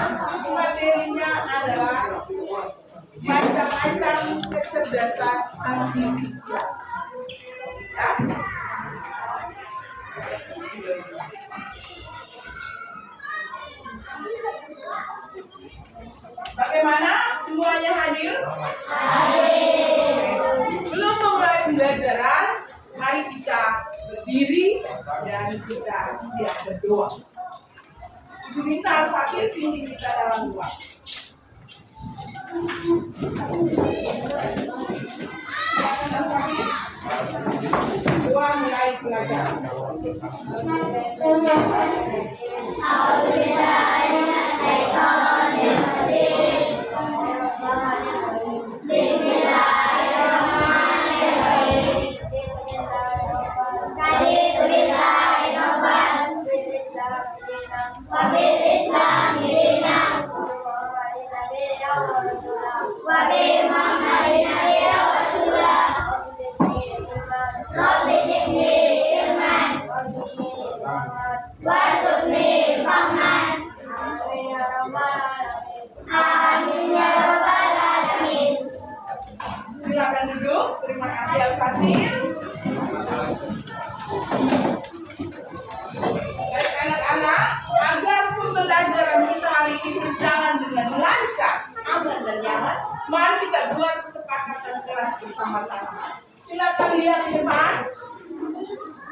Submaterinya adalah macam-macam kecerdasan artifisial. Ya. Bagaimana? Semuanya hadir? Sebelum memulai pembelajaran, mari kita berdiri dan kita siap berdoa. Ibu minta Al-Fatih pimpin kita dalam doa. Doa mulai pelajaran. Silakan duduk. Terima kasih Al-Fatih. Baik anak-anak, agar pembelajaran kita hari ini berjalan dengan lancar, aman dan nyaman, mari kita buat kesepakatan kelas bersama-sama. Silakan lihat di depan,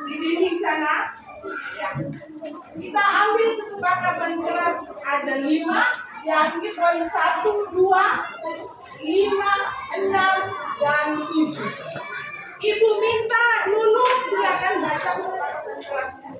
di dinding sana. Ya. Kita ambil kesepakatan kelas ada 5, yakni poin 1, 2, 5, 6, dan 7. Ibu minta Lulu silakan baca kesepakatan kelasnya.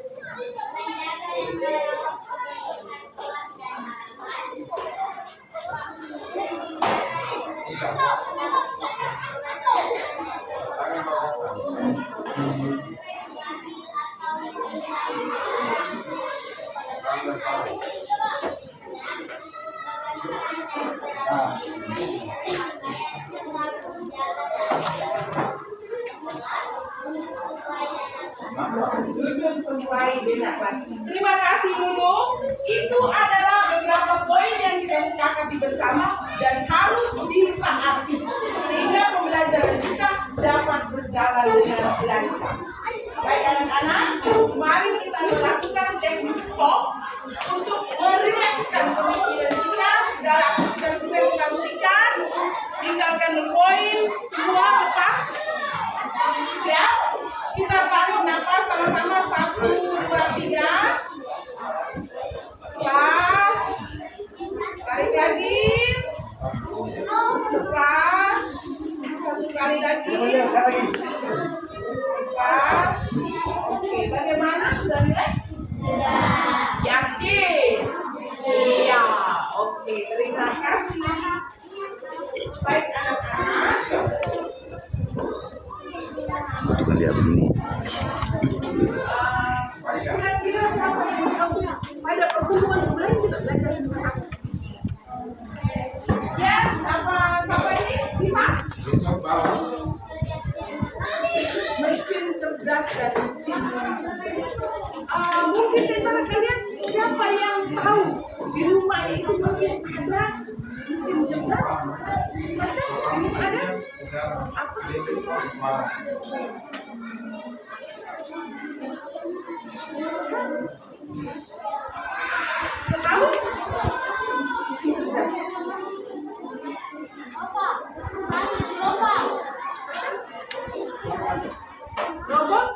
Duduk sesuai dengan kelas. Terima kasih Lulu. Itu adalah beberapa poin yang kita sepakati bersama dan harus ditaati sehingga pembelajaran kita dapat berjalan dengan lancar. Baik anak-anak, mari kita melakukan teknik stop untuk merilekskan pemikiran kita. Segala aktivitas sudah kita berikan, tinggalkan poin semua lepas. Siap? Kita tarik nafas sama-sama 1, 2, 3. Lepas. Tarik lagi. Lepas. 1 kali lagi. Lepas. Oke, bagaimana? Sudah rileks? Sudah. Yakin? Iya. Oke, terima kasih. Baik anak-anak. Bukan lihat begini. Kira-kira siapa yang tahu pada pertemuan kemarin kita belajar tentang apa? Ya, siapa ini bisa? Mesin cerdas dan mesin cerdas. Mungkin di antara kalian siapa yang tahu di rumah itu mungkin ada mesin cerdas? Caca, di rumah ada? Apa mesin cerdas? Tahu? Robot?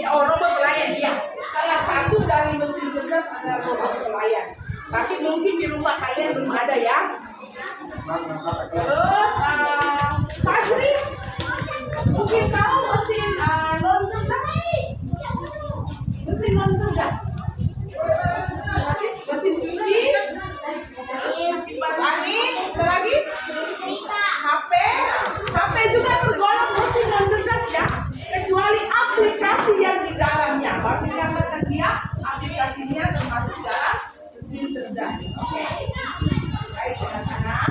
Robot pelayan, iya. Salah satu dari mesin cerdas adalah robot pelayan. Tapi mungkin di rumah kalian belum ada ya. Terus, Fajri, mungkin tahu mesin non cerdas? Mesin non cerdas. Mesin cuci, terus kipas angin, apa lagi? HP juga tergolong mesin non cerdas ya, kecuali aplikasi yang di dalamnya. Bapak katakan dia aplikasinya termasuk dalam mesin cerdas. Oke. Baik anak-anak.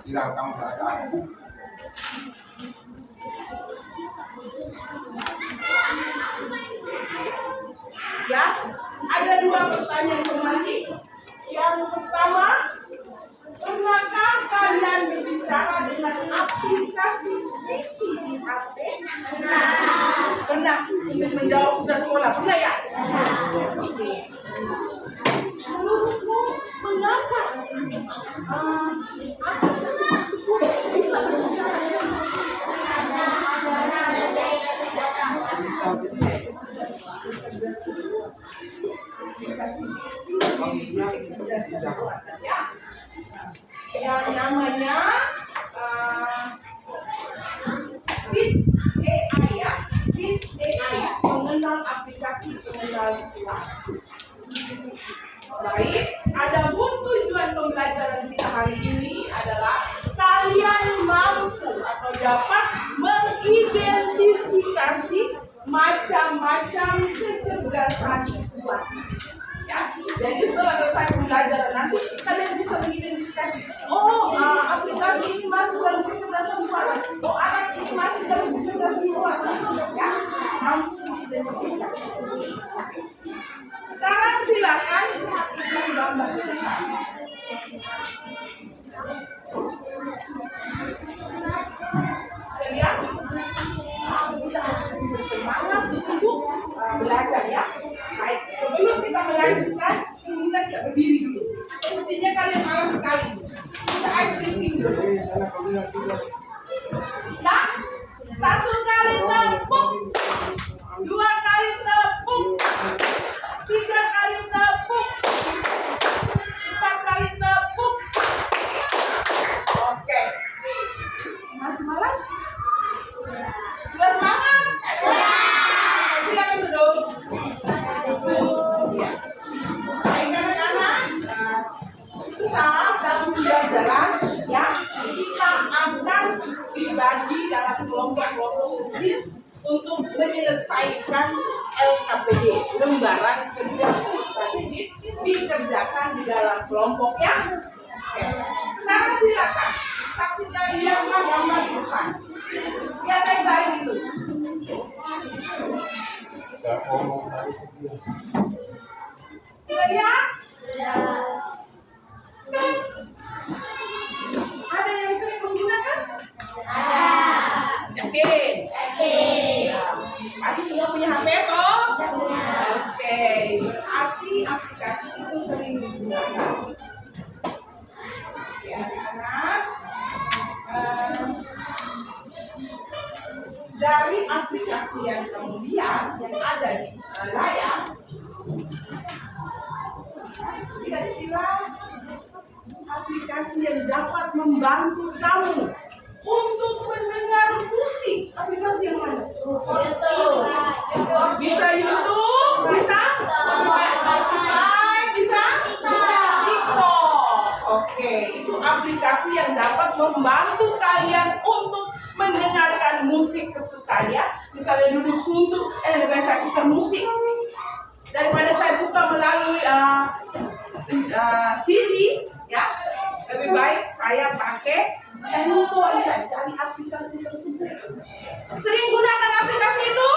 Ya, ada dua pertanyaan kembali. Yang pertama, pernahkah kalian berbicara dengan aplikasi Cici di HP? Pernah untuk menjawab tugas sekolah, pernah ya? Oke. Menurutmu mengapa aplikasi tersebut bisa berbicara? Yang namanya Speech AI ya, Speech AI, mengenal aplikasi pengenal suara. Baik, adapun tujuan pembelajaran kita hari ini adalah kalian mampu atau dapat mengidentifikasi macam-macam kecerdasan buatan. Ya, jadi setelah selesai pembelajaran nanti kalian bisa mengidentifikasi, aplikasi ini masuk dalam kecerdasan buatan, alat ini masuk dalam kecerdasan buatan, ya, mampu mengidentifikasi. Sekarang silakan menggambar. Lihat, kita harus bersemangat untuk belajar ya. Baik, sebelum kita melanjutkan, kita tidak berdiri dulu. Sepertinya kalian malas sekali. Kita ice cream dulu. Nah, 1 kali tepuk, 2 kali tepuk, 3 kali tepuk, 4 kali tepuk. Oke. Masih malas? Sudah semangat? Silakan duduk. Baik anak-anak, kita dalam pembelajaran ya, kita akan dibagi dalam kelompok-kelompok kecil untuk menyelesaikan LKPD, lembaran kerja strategis, dikerjakan di dalam kelompok ya. Oke. Sekarang silakan saksikan lihatlah gambar di depan. Lihat yang saya itu. Sudah lihat? Ada yang sering menggunakan? Yakin? Pasti semua punya HP toh? Oke, berarti aplikasi itu sering digunakan. Ya, anak. Dari aplikasi yang kemudian yang ada di layar, kira-kira aplikasi yang dapat membantu kamu untuk mendengar musik, aplikasi yang mana? Bisa YouTube, bisa Spotify, bisa TikTok. Oke, itu aplikasi yang dapat membantu kalian untuk mendengarkan musik kesukaan ya. Misalnya duduk suntuk, lebih saya putar musik daripada saya buka melalui CD ya. Lebih baik saya pakai handphone, saya cari aplikasi tersebut. Sering gunakan aplikasi itu?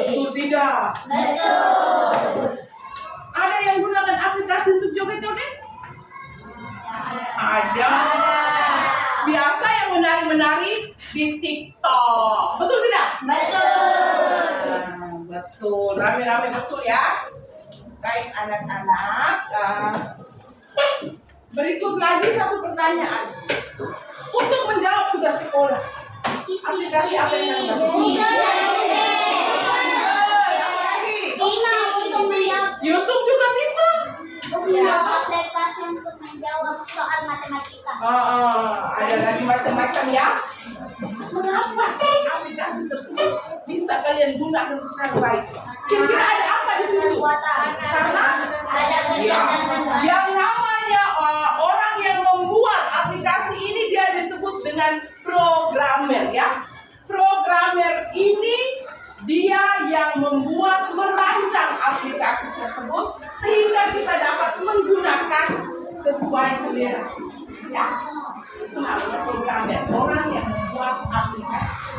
Betul tidak? Betul. Ada yang gunakan aplikasi untuk joget-joget? Ada. Biasa yang menari-menari di TikTok. Betul tidak? Betul. Betul. Rame-rame betul ya. Baik anak-anak. Berikut lagi satu pertanyaan. Untuk menjawab tugas sekolah, aplikasi apa yang Anda YouTube juga bisa. Untuk menjawab soal matematika. Ada lagi macam-macam ya. Mengapa aplikasi tersebut bisa kalian gunakan secara baik? Kira-kira ada apa di situ? Karena yang namanya orang yang membuat aplikasi ini dia disebut dengan programmer ya. Programmer ini dia yang membuat, merancang aplikasi tersebut sehingga kita dapat menggunakan sesuai selera. Ya, itu namanya programmer, orang yang membuat aplikasi.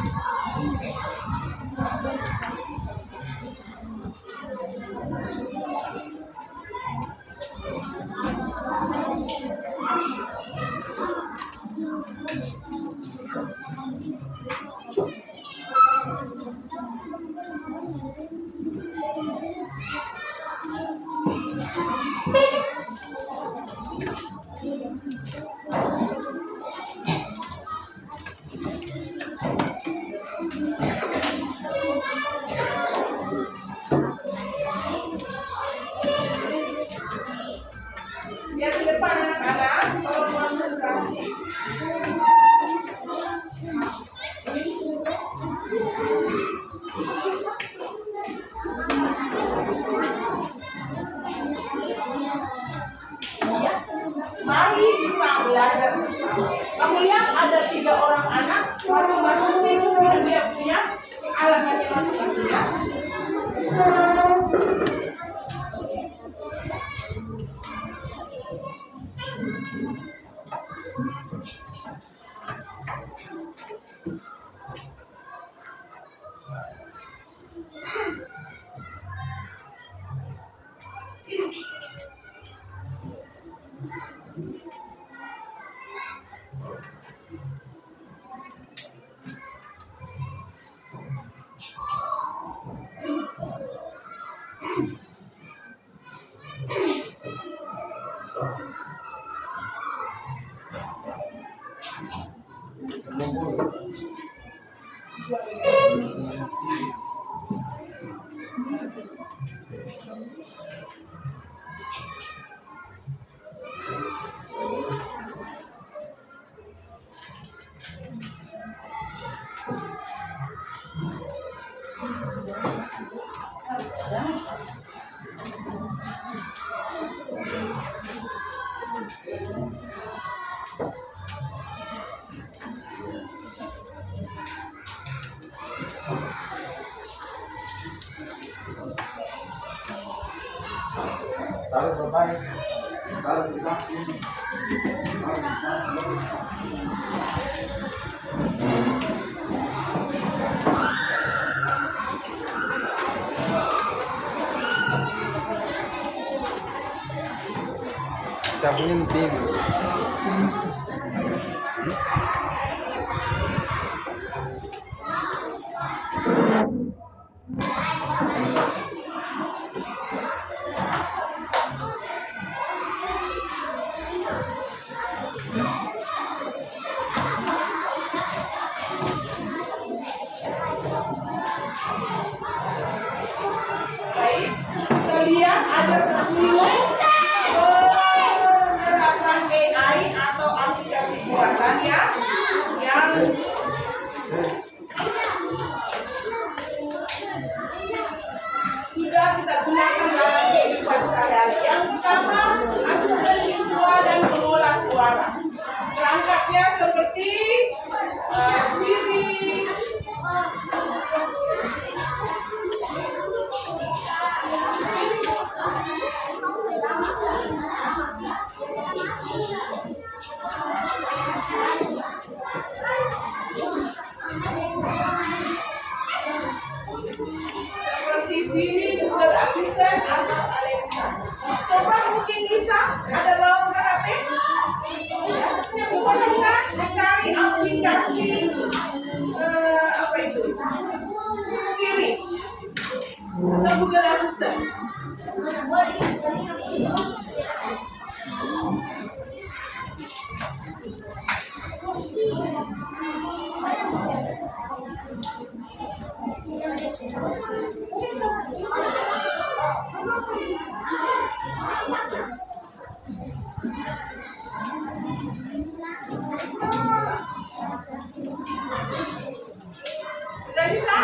Yang di depan anak-anak, tolong konsentrasi. Ya, mari kita belajar bersama. Kamu lihat ada 3 orang anak, masing-masing sibuk dan dia punya alamatnya masing-masing ya. Taruh berapa ya? Taruh di kaki. Cabungin pin. Baik, kalian ada 10 penerapan AI atau aplikasi buatan ya, yang sudah kita gunakan dalam kehidupan sehari-hari. Yang pertama, asisten virtual dan pengolah suara. Perangkatnya seperti Siri, Google Assistant atau Alexa. Coba mungkin bisa ada bawang ke HP. Coba bisa mencari aplikasi apa itu? Siri atau Google Assistant. Sudah bisa?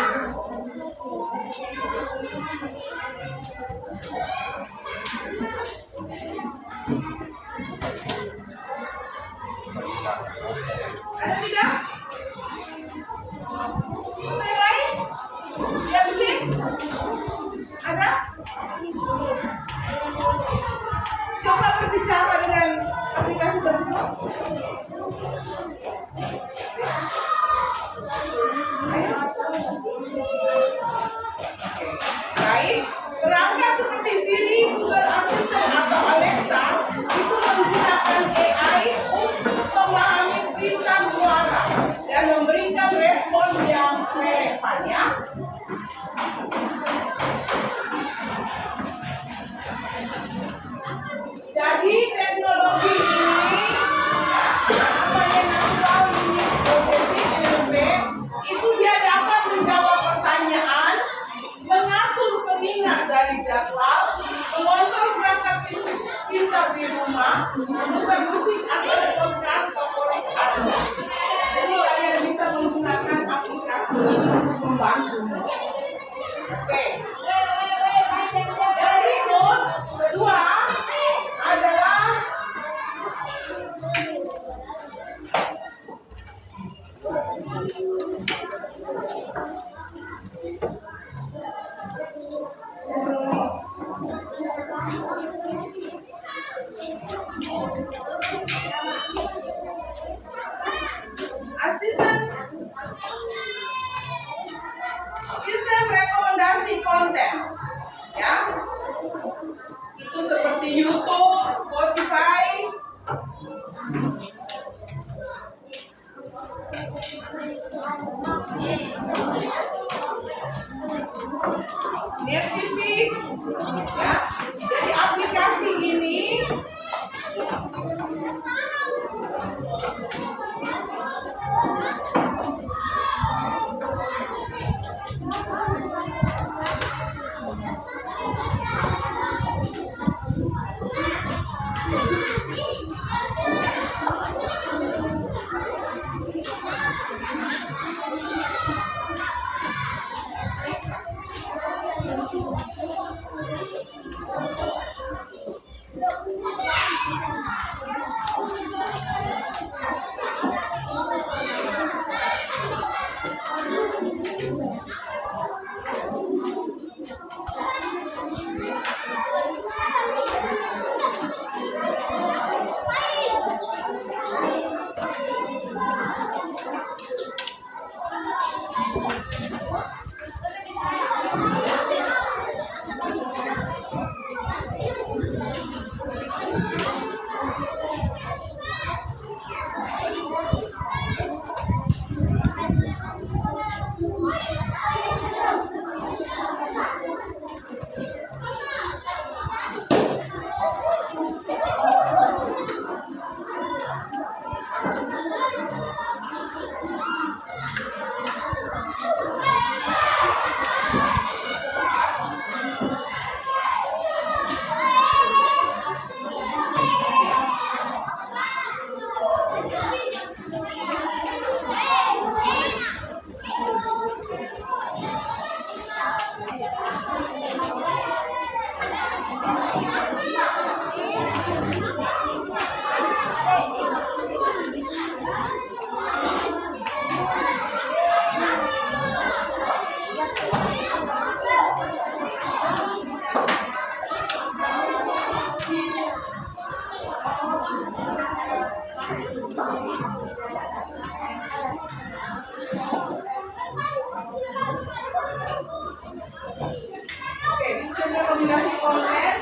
Oke, sistem rekomendasi konten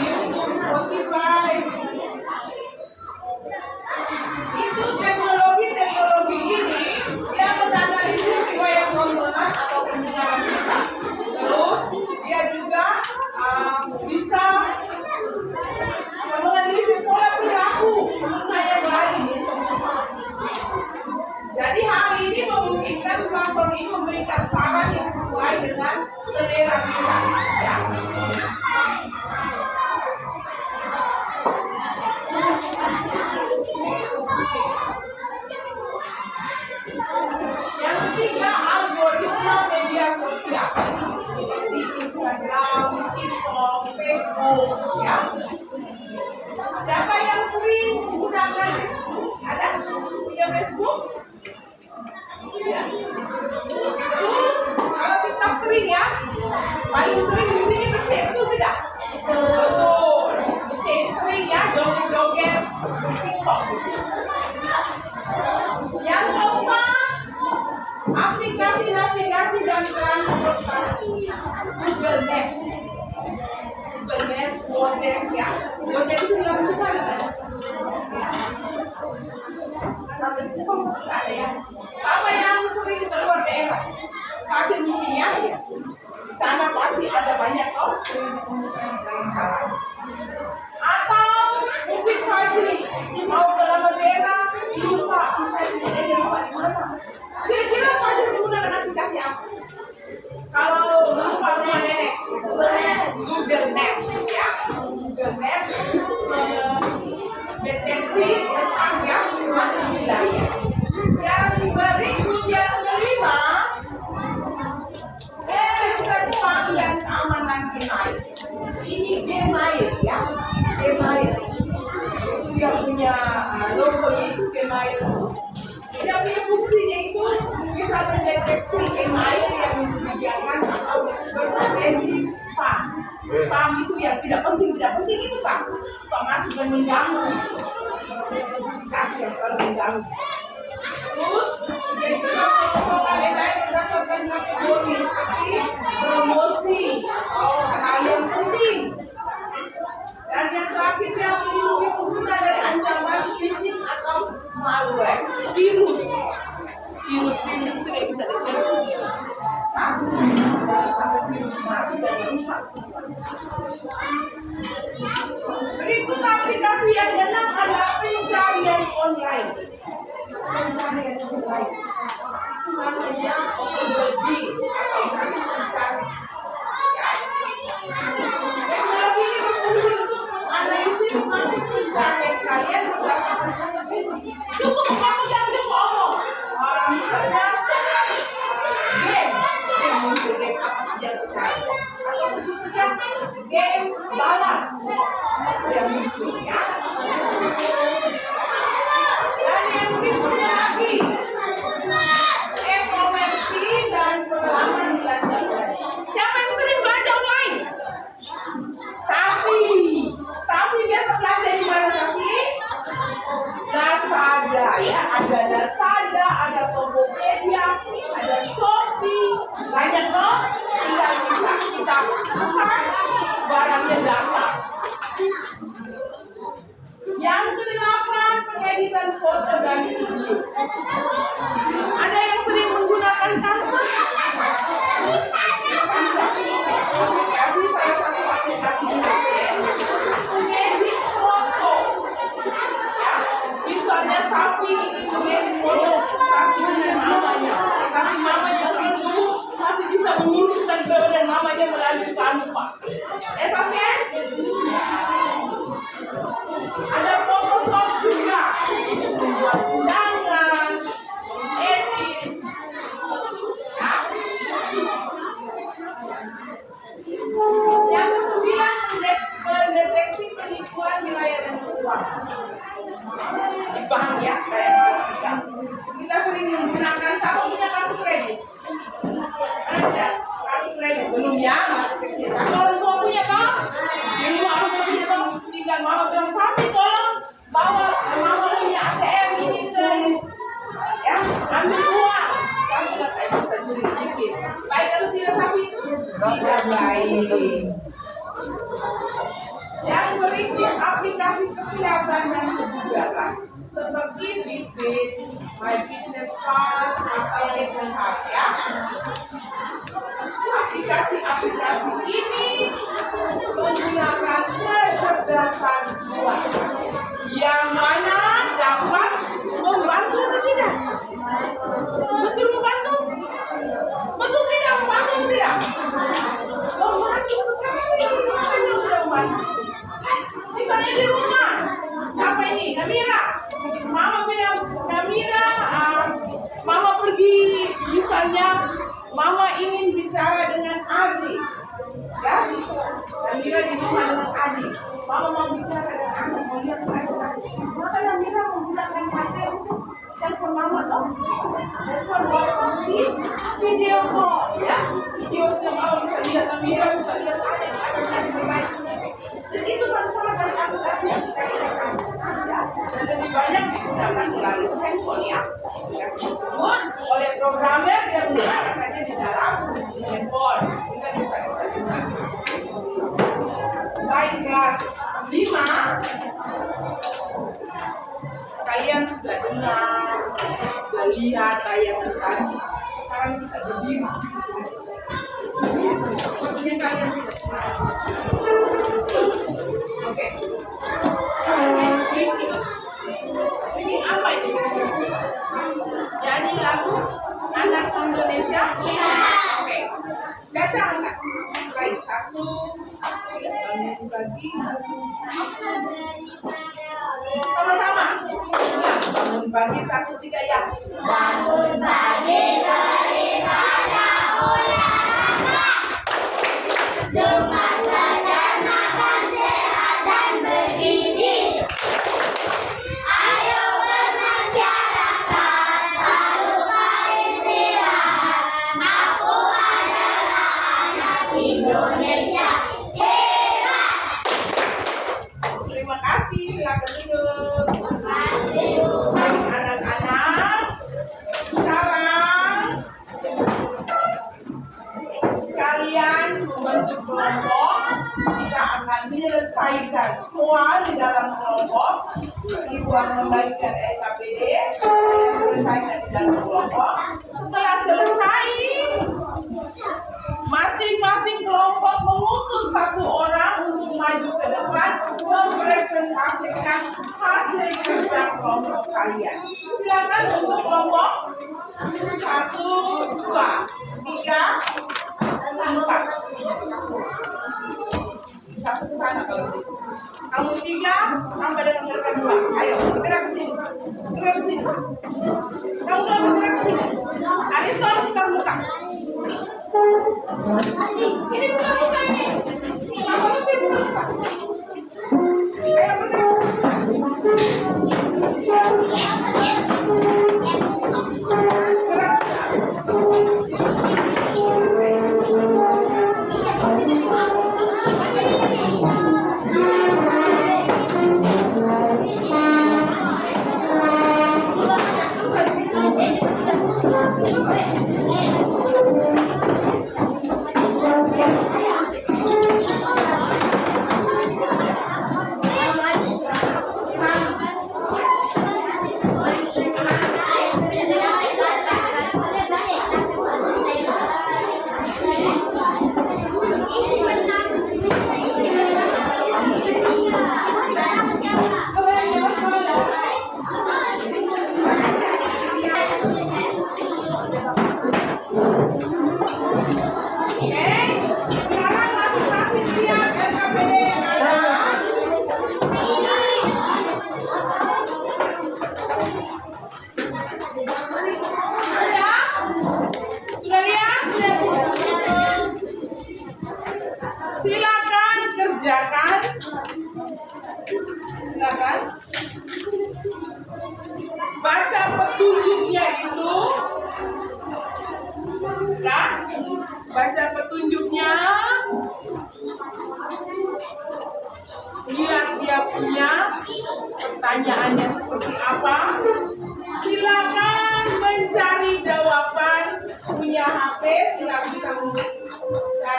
YouTube, Spotify. Itu teknologi ini dia menganalisis riwayat tontonan atau pendengaran kita. Terus dia juga bisa menganalisis pola perilaku pengguna yang lain. Jadi hal ini memungkinkan platform ini memberikan saran yang sesuai dengan selera kita. Ya. Yang ketiga, algoritma media sosial seperti Instagram, TikTok, Facebook. Ya. Siapa yang sering menggunakan Facebook? Ada punya Facebook? Ya. Terus kalau TikTok sering ya, paling sering di sini becek, betul tidak? Betul. Becek sering ya, joget-joget di TikTok. Yang keempat, aplikasi navigasi dan transportasi Google Maps. Google Maps, Gojek ya. Gojek itu dalam bentuk mana? Ada ya. Sama yang sering keluar daerah. Saking dunia ya. Di sana pasti ada banyak sering ditemukan jalan-jalan. Atau mungkin Fajri mau ke Lamabera, lupa bisa di lupa di mana. Kira-kira Fajri menggunakan aplikasi apa? Kalau lupa rumah nenek, Google Maps ya. Google Maps deteksi tentang yang suatu wilayah. Yang berikut yang kelima, bukan spam dan keamanan Gmail. Ini Gmail ya, Gmail. Itu dia punya logonya itu Gmail. Dia punya fungsinya itu bisa mendeteksi email yang mencurigakan atau berpotensi spam. Spam itu yang tidak penting itu Pak. Pak masuk dan mengganggu. Kasih yang selalu mengganggu. Terus dia juga melakukan email berdasarkan kategori seperti promosi atau hal yang penting. Dan yang terakhir yang melindungi pengguna dari ancaman phishing atau malware, virus itu tidak bisa deteksi. Sampai virus masuk dan rusak. Berikut aplikasi yang menang adalah pencarian online. Pencarian online. Itu namanya Google Bing atau mesin pencari. Teknologi ini berfungsi untuk menganalisis maksud pencarian kalian berdasarkan kategori. Cukup kamu jangan ngomong. Misalnya game apa saja dicari. Atau sebut saja game balap yang muncul ya. Dan yang berikutnya lagi e-commerce dan pengalaman belanja. Siapa yang sering belanja online? Safi biasa belanja di mana Safi? Lazada ya, ada Lazada, ada Tokopedia, ada Shopee, banyak dong. Tinggal bisa kita pesan barangnya datang. Yang kedelapan, pengeditan foto dan video. Ada yang sering menggunakan Canva? Aplikasi salah satu aplikasi mengedit foto. Ya, misalnya Safi mengedit foto Safi dengan mamanya, tapi mamanya terlalu gemuk, Safi bisa menguruskan dan mamanya melalui Canva. Safi ya? Ada Photoshop juga, membuat undangan, edit. Yang kesembilan, mendeteksi penipuan wilayah dan keuangan. Di bank ya, kita sering menggunakan punya kartu kredit. Ada kartu kredit belum ya, masih kecil. Kalau orang tua punya toh, di rumah orang tua punya toh, tinggal mama bilang Safi tolong bawa mama punya ATM Yang berikut aplikasi kesehatan dan kebugaran seperti Fitbit, MyFitnessPal atau Apple Health ya. Aplikasi-aplikasi ini menggunakan kecerdasan buatan yang mana dapat membantu atau tidak? Betul membantu? Betul tidak? Membantu tidak? Membantu sekali. Makanya udah membantu. Misalnya di rumah, siapa ini? Namira. Mama bilang, Namira, Mama pergi, misalnya Mama ingin bicara dengan adik. Ya, Namira di rumah dengan adik. Mama mau bicara dengan adik, mau lihat adik. Maka Namira menggunakan HP untuk telepon Mama toh. Telepon WhatsApp video call, ya. Video yang Mama bisa lihat Namira, bisa lihat adik bermain. Dan itu manfaat dari aplikasi-aplikasi yang ada dan lebih banyak digunakan melalui handphone ya. Aplikasi tersebut oleh programmer yang menggunakannya di dalam handphone sehingga bisa kita gunakan. Baik kelas 5, kalian sudah dengar, sudah lihat tayangan tadi. Sekarang kita berdiri sedikit. Sepertinya kalian tidak semangat. Oke. Speaking apa itu? Nyanyi lagu anak Indonesia? Oke. Caca angkat. Baik, 1. Bangun pagi 1. Sama-sama. Bangun pagi 1, 3 ya. Bangun pagi daripada olahraga dengan belajar makan sehat dan bergizi. Ayo bermasyarakat, tak lupa istirahat. Aku adalah anak Indonesia hebat. Terima kasih, silakan duduk. Ayo. Anak-anak, sekarang kalian membentuk kelompok. Kita akan menyelesaikan soal di dalam kelompok. Ibu akan membagikan LKPD. Kalian selesaikan di dalam kelompok. Setelah selesai, masing-masing kelompok mengutus 1 orang untuk maju ke depan mempresentasikan hasil kerja kelompok kalian. Silakan untuk kelompok 1, 2, 3, 4. 1 ke sana kalau gitu. Kamu 3 sampai dengan mereka 2. Ayo bergerak ke sini. Bergerak ke sini. Kamu 2 bergerak ke sini. Ariston buka muka. Ini buka muka ini. Kamu lebih buka muka. Ayo bergerak.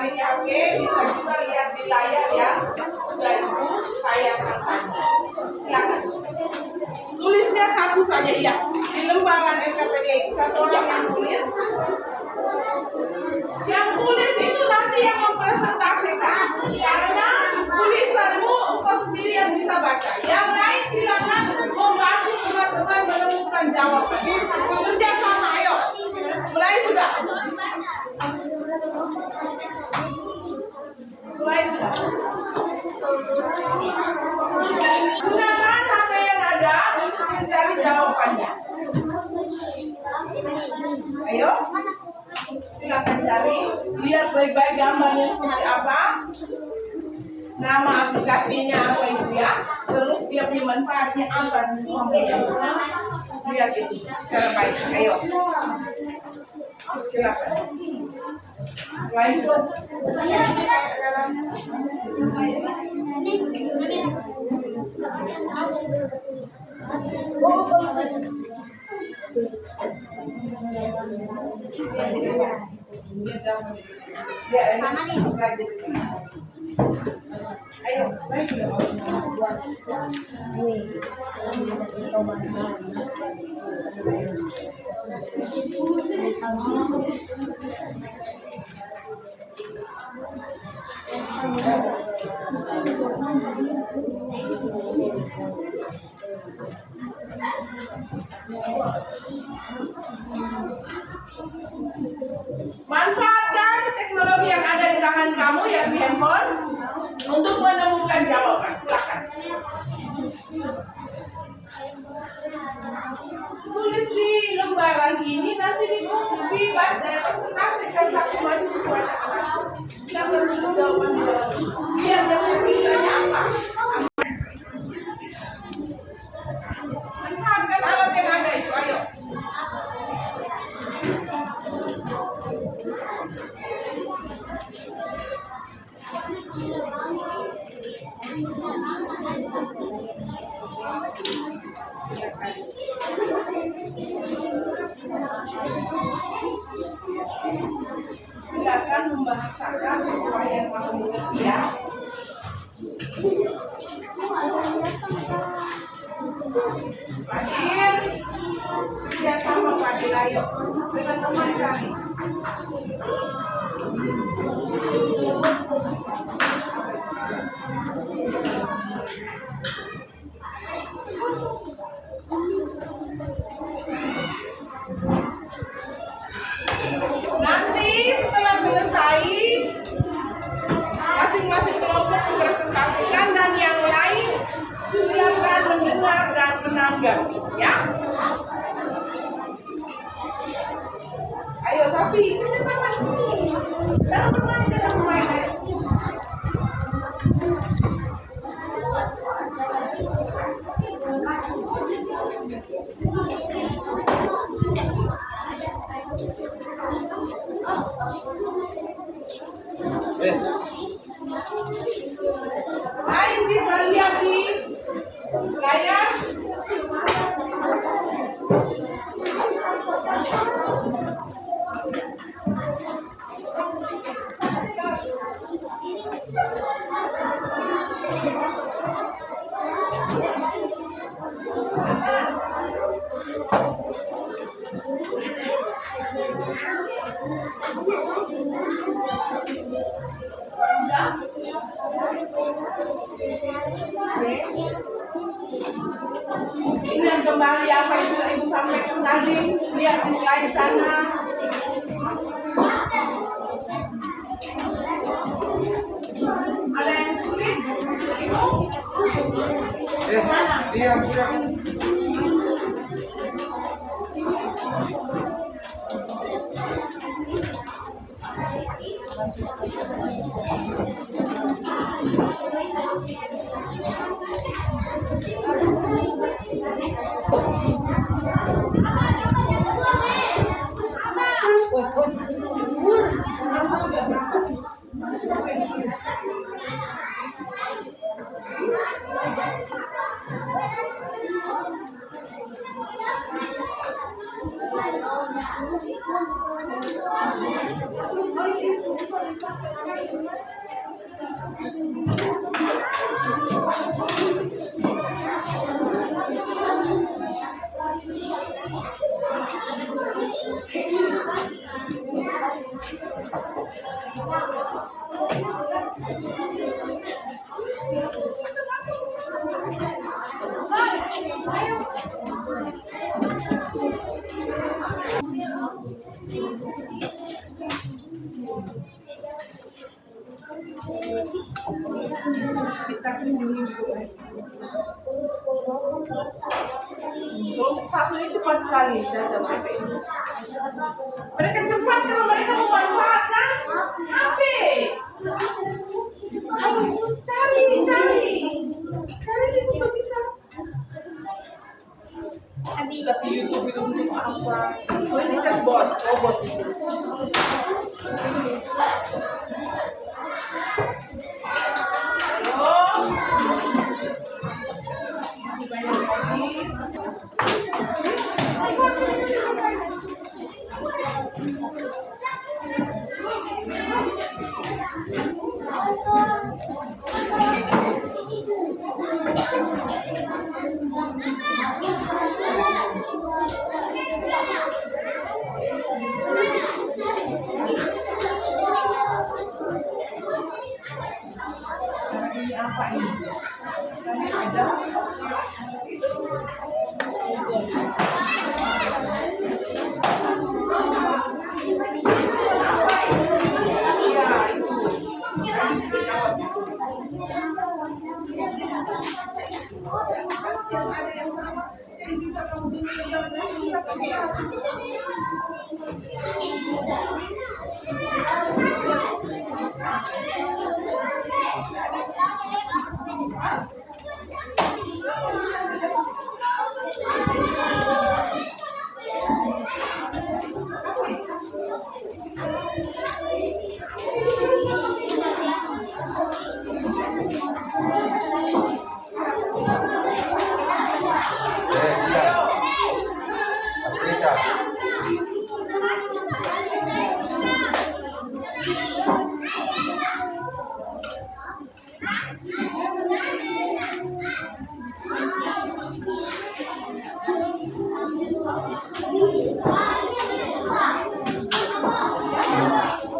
pakai HP, bisa juga lihat di layar ya. Sudah Ibu tayangkan tadi. Silakan. Tulisnya satu saja ya. Di lembaran NKPD itu satu orang yang tulis. Yang tulis itu nanti yang mempresentasikan. Karena tulisanmu engkau sendiri yang bisa baca. Yang lain silakan membantu teman-teman menemukan jawaban. Kerja sama, ayo. Mulai sudah. Mulai sudah. Gunakan HP yang ada untuk mencari jawabannya. Ayo, silakan cari. Lihat baik-baik gambarnya seperti apa. Nama aplikasinya apa itu ya. Terus dia punya manfaatnya apa. Lihat itu secara baik. Ayo. Silakan. Mulai sudah. Sama nih. Ayo, baik. Manfaatkan teknologi yang ada di tangan kamu ya, di handphone, untuk menemukan jawaban. Silakan. Tulis di lembaran ini, nanti dibaca, presentasikan satu maju baca langsung. Kita menulis jawaban di dalam. Lihat yang beritanya apa. Manfaatkan alat yang ada itu, ayo. Silakan membahasakan sesuai yang kamu mengerti ya. Fadil, kerja sama Fadil, ayo dengan teman kami. Nanti setelah selesai, masing-masing kelompok mempresentasikan dan yang lain silakan mendengar dan menanggapi, ya. Ayo Safi, kita sama di sini. Jangan bermain, ayo. Lain bisa lihat di layar. Ingat kembali apa itu Ibu sampaikan tadi. Lihat di slide sana. Ada yang sulit? Ibu? Mana? Diam. Kelompok satu ini cepat sekali Caca PP. Mereka cepat karena mereka memanfaatkan HP. Cari untuk bisa. Kasih YouTube itu untuk apa? Oh, ini chatbot, robot itu. Ini apa ini? Ada.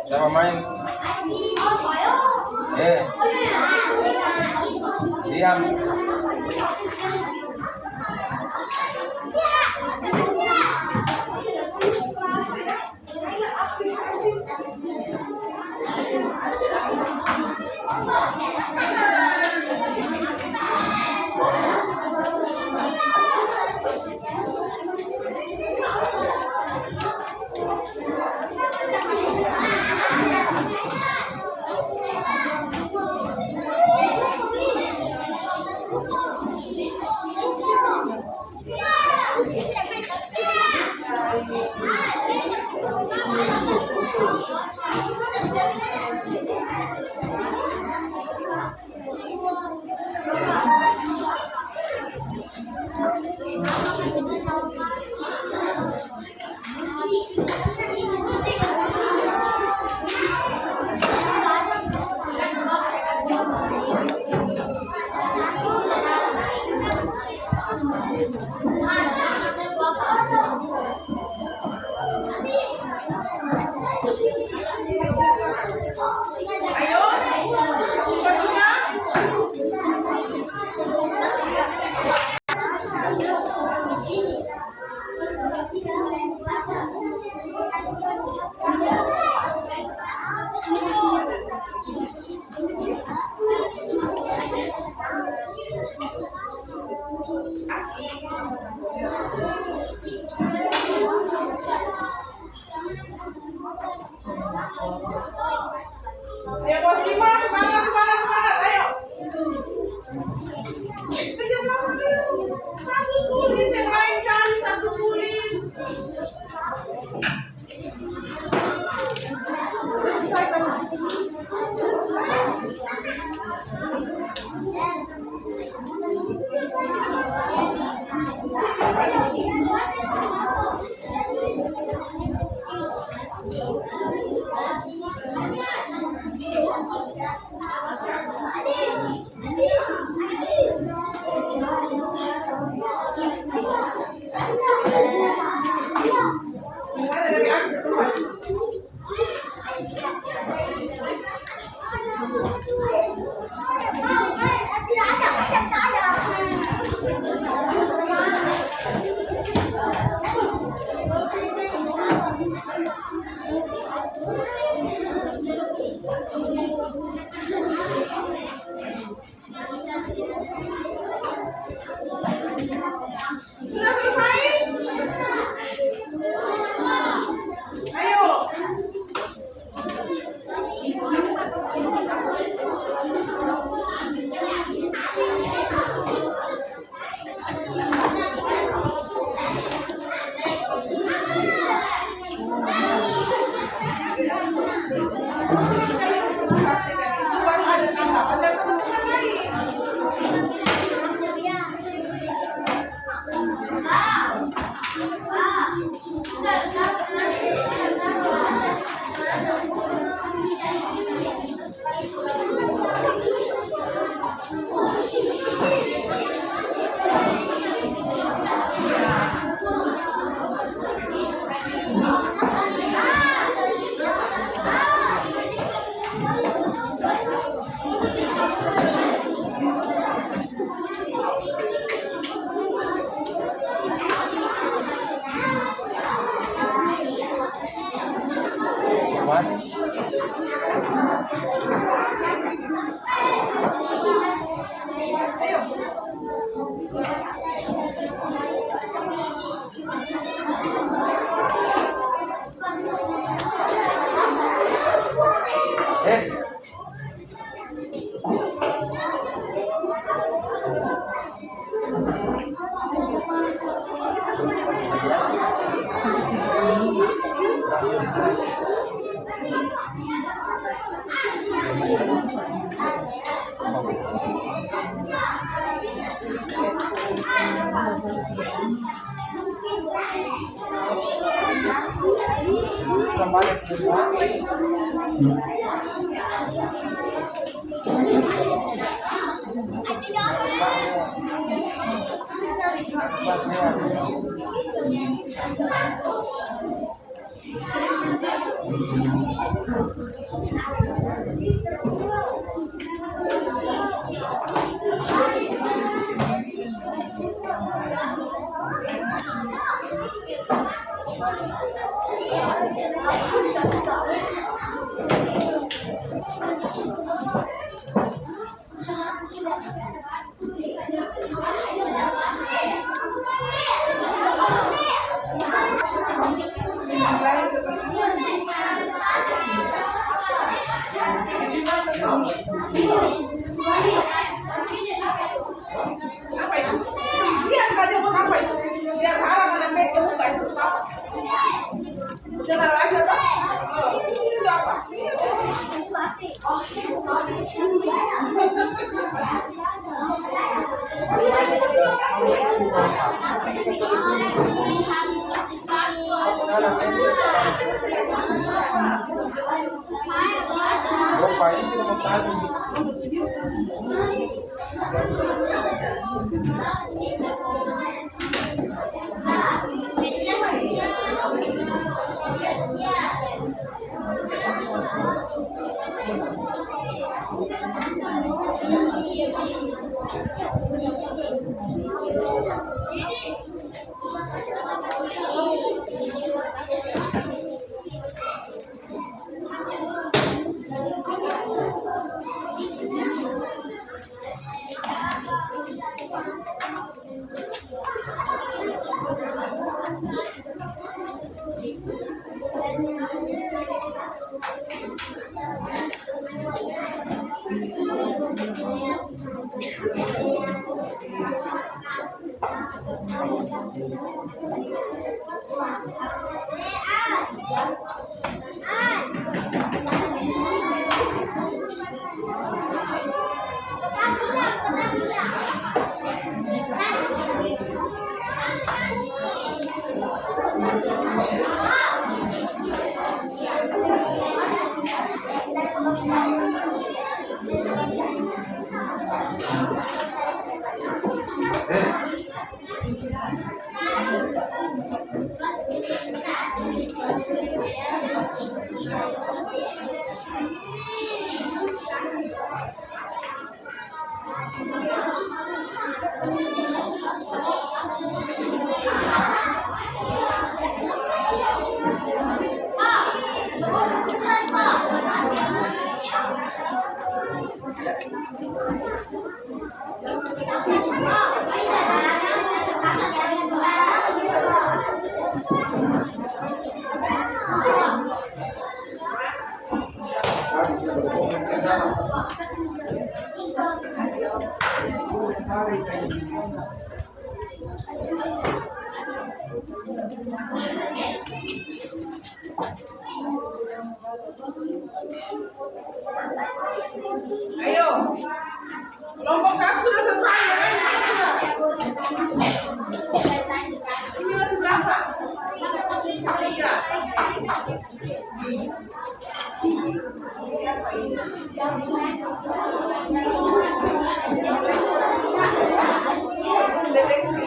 Siapa main? Diam. Eh, kembali ke Apa itu? Dia tadi mau apa itu? Dia arah mana meja buka itu apa? Jalan aja lah. Ini apa? Opa, ini kita mau tadi. Ayo. Kelompok 1 sudah selesai ya kan? Ini masih berapa? 3. Deteksi.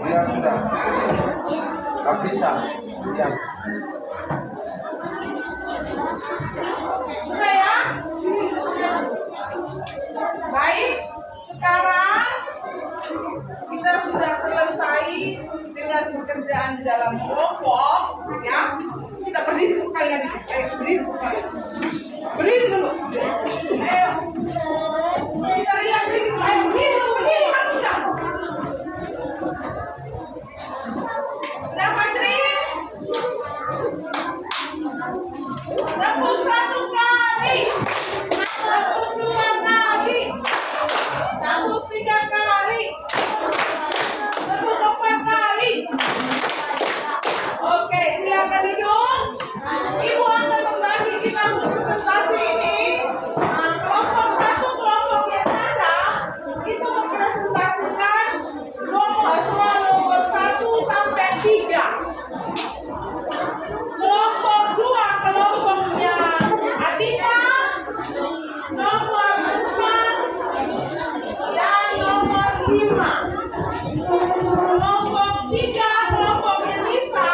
Ya sudah. Tak bisa. Ya. Sudah ya? Baik, sekarang kita sudah selesai dengan pekerjaan di dalam kelompok, ya. Kita berdiri sekalian, ayo berdiri sekalian. Berdiri dulu. Ayo. Kita lihat sedikit, ayo berdiri, kamu sudah. Sudah Patri? Tepuk 1 kali. Tepuk 2 kali. Tepuk 3 kali. Tepuk 4 kali. Oke, silakan duduk. Ibu akan membagi kita untuk presentasi ini. Kelompok 1, kelompok yang saja itu mempresentasikan nomor 1 sampai 3. Kelompok 2, kelompoknya Adita, nomor 4 dan nomor 5. Kelompok 3, kelompoknya Nisa,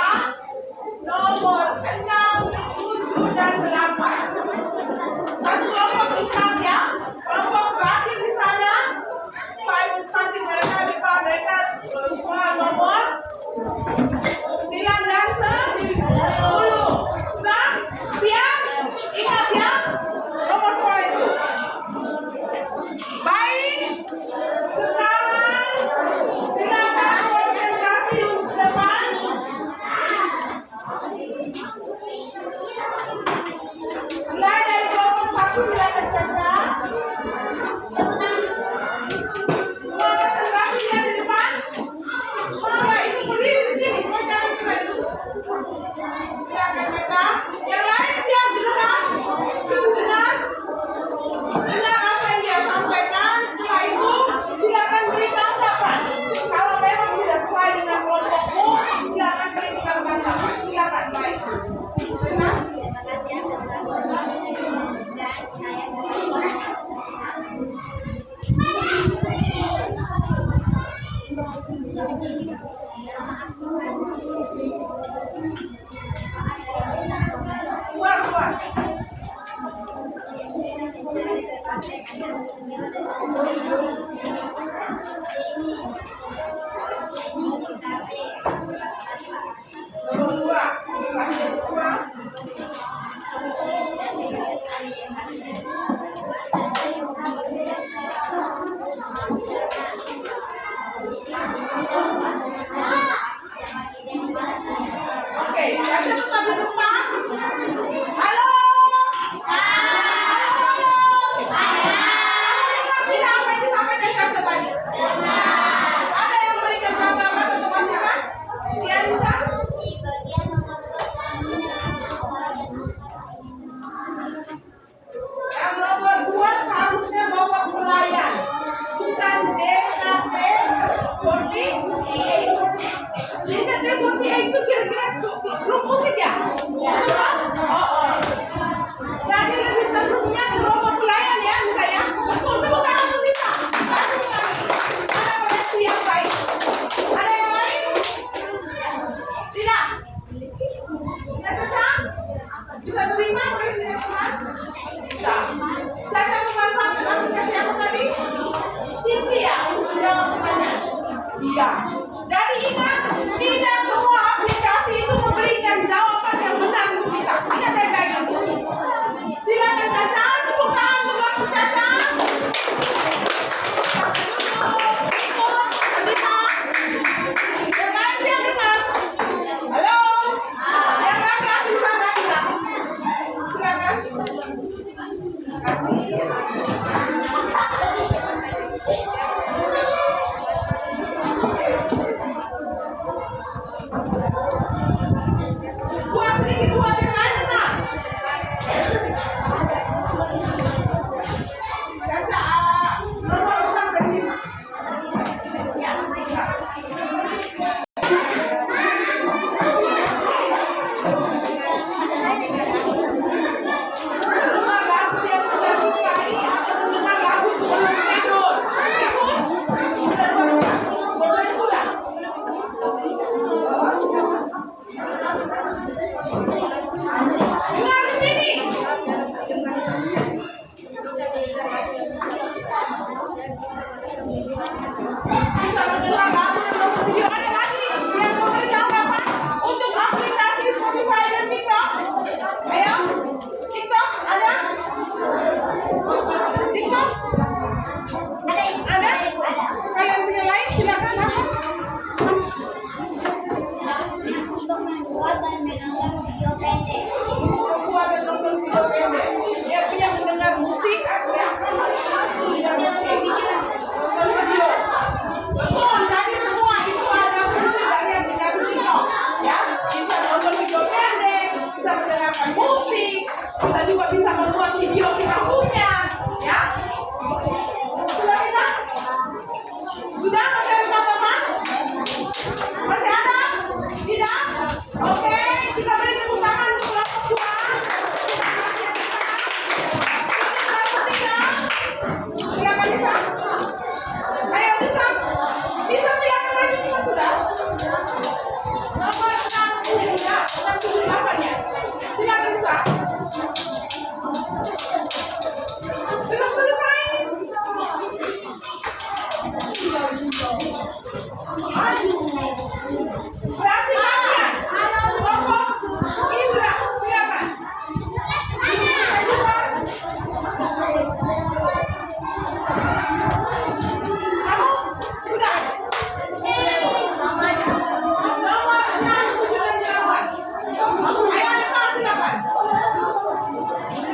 nomor 6, 7 dan 8. Satu kelompok Ustaz ya. Kelompok terakhir di sana Pak Ibu Santi mereka soal nomor 9 dan 10. Sudah? Siap? Ingat ya nomor soal itu. Baik, sekarang Ya. Jadi ingat, tidak semua aplikasi itu memberikan jawaban yang benar untuk kita. Ingat ya kayak gitu. Silakan Caca, tepuk tangan untuk waktu Caca. Yang lain siap dengar? Halo? Yang laki-laki di sana dengar? Silakan. Terima kasih. Buat sedikit buat yang lain dengar. Caca, nomor berapa? Dengar lagu yang kita sukai atau dengar lagu sebelum tidur. Ikut? Sudah. Dengar di sini. Bisa mendengar lagu dan nonton video. Ada lagi yang memberi jawaban untuk aplikasi Spotify dan TikTok. Ayo, TikTok ada? TikTok ada? Kalian punya lain silakan apa? Untuk membuat dan menonton video pendek. Membuat dan nonton video pendek. Dia punya mendengar musik atau yang mendengar musik. Nonton video. Betul, tadi semua itu ada fungsi dari aplikasi TikTok. Ya, bisa nonton video pendek, bisa mendengarkan musik, kita juga bisa membuat video kita punya. Ya, sudah kita? Sudah masih ada tambahan? Masih ada? Tidak? Oke, kita beri tepuk tangan untuk kelompok 2. Kelompok 3. Silakan Lisa. Ayo Lisa. Lisa silakan maju cepat sudah. Nomor 68 ya. Silakan Lisa. Belum selesai. Berarti kalian kelompok ini sudah silakan. Kamu sudah. Nomor 6, 7, dan 8. Ayo Depa silakan.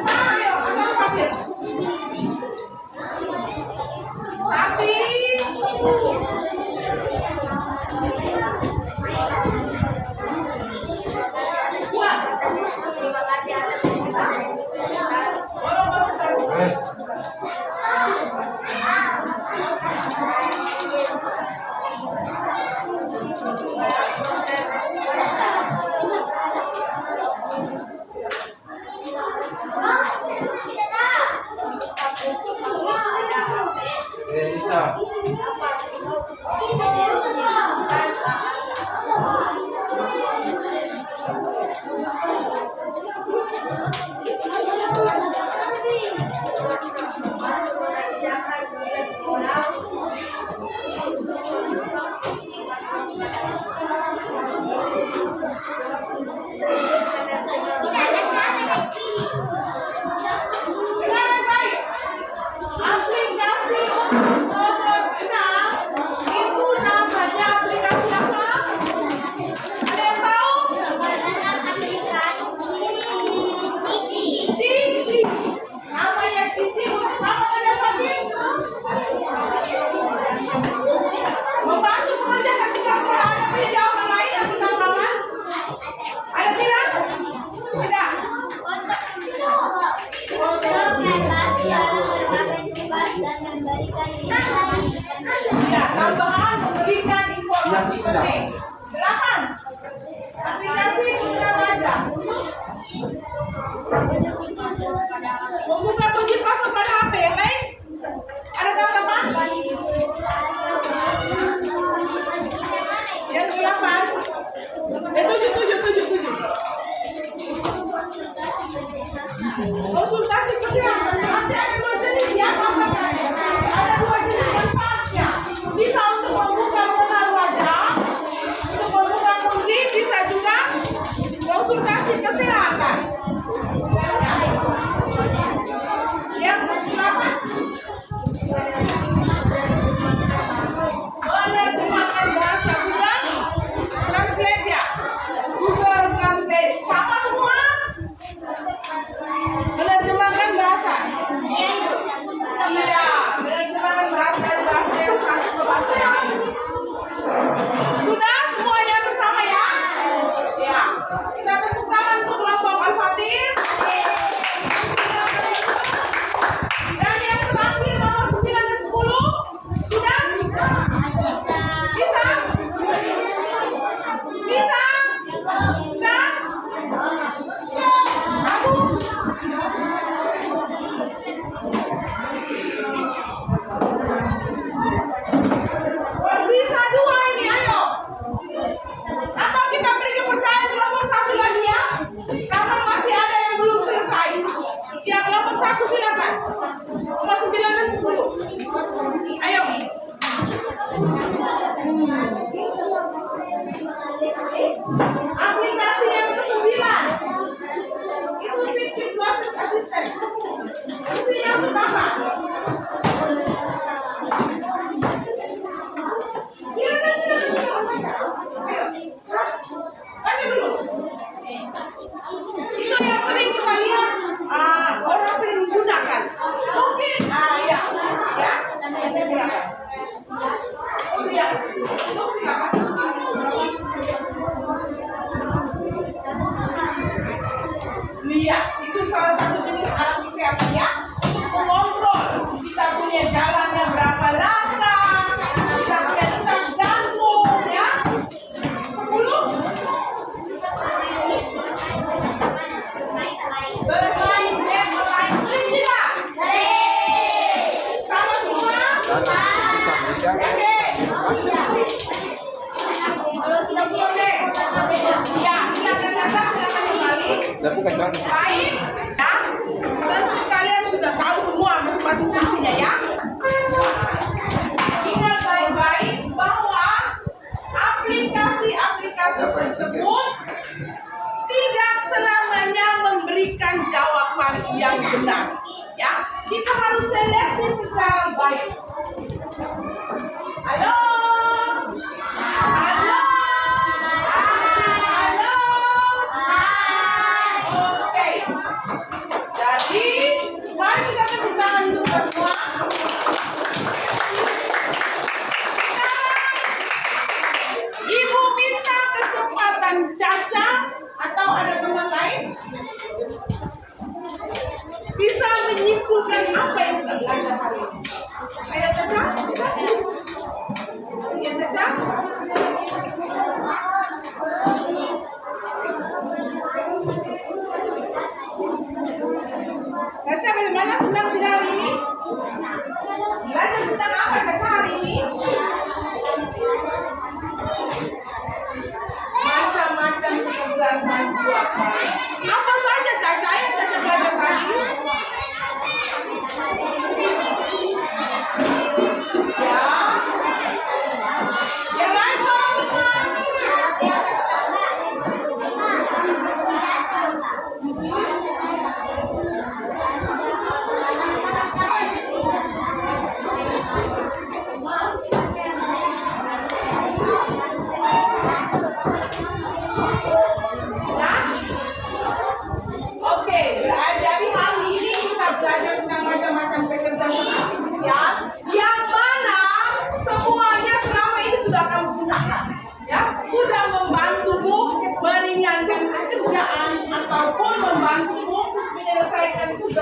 Ayo angkat pasir. Sapi. Buat. Tolong konsentrasi. Kita. Dengar baik. Aplikasi nomor 6 itu namanya aplikasi apa? Ada yang tahu? Cici. Namanya Cici untuk apa ada Fatih? Membantu mengerjakan tugas sekolah. Ada punya jawaban lain atau tambahan? Ada tidak? Tidak. Untuk membantu dalam berbagai tugas dan memberikan informasi penting. Ya, tambahan memberikan informasi penting. 8. Aplikasi pengguna wajah untuk membuka kunci password pada HP. Yang lain? Ada tambahan? Yang 8. 7. Konsultasi kesehatan. Nanti ada 2 jenis ya. Ada 2 jenis manfaatnya. Bisa untuk membuka mengenal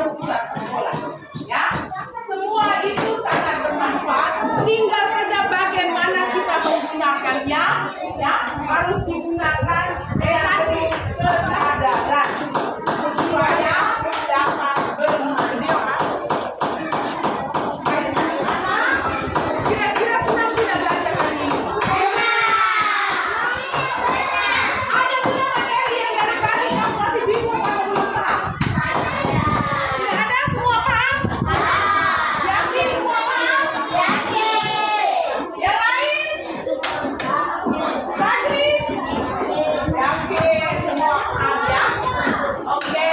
tugas-tugas sekolah. Ya, semua itu sangat bermanfaat. Tinggal saja bagaimana kita menggunakannya. Ya, harus digunakan dengan penuh kesadaran supaya dapat bermanfaat. Kira-kira senang tidak belajar hari ini? Ada tidak materi yang dari tadi kamu masih bingung atau belum paham? Tidak ada, semua paham? Yakin semua paham? Yang lain? Fadri? Yakin semua paham ya? Oke.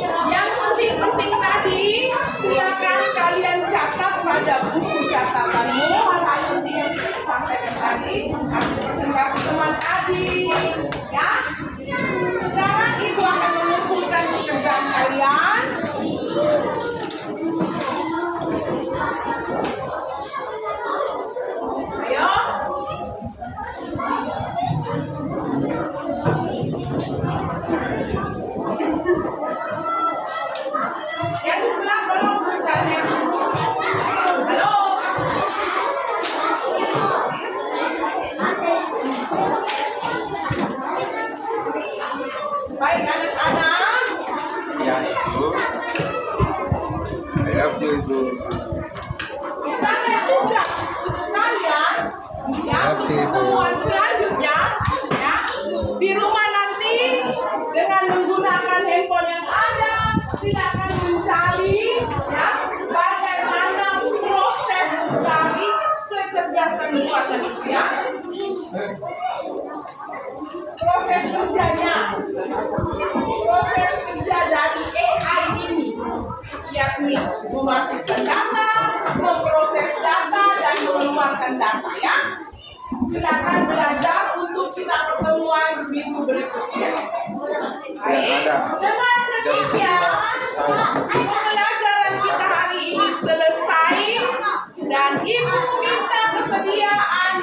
Sekarang yang penting-penting tadi, silakan kalian catat pada buku catatanmu hal penting yang saya sampaikan tadi, hasil presentasi teman Adi, ya. Sekarang ibu akan mengumpulkan pekerjaan kalian. Ayo. Yang di sebelah tolong kerjanya. Halo. Baik anak-anak. Ya, Ibu. I love you, Ibu. Sebagai tugas kalian, ya, untuk pertemuan selanjutnya, ya, di rumah nanti dengan menggunakan handphone yang ada, silakan mencari, ya, bagaimana proses dari kecerdasan buatan itu, ya. Proses kerjanya, proses kerja dari AI ini, yakni memasukkan data, memproses data, dan mengeluarkan data, ya. Silakan belajar untuk kita pertemuan minggu berikutnya. Baik, dengan demikian pembelajaran kita hari ini selesai dan ibu minta kesediaan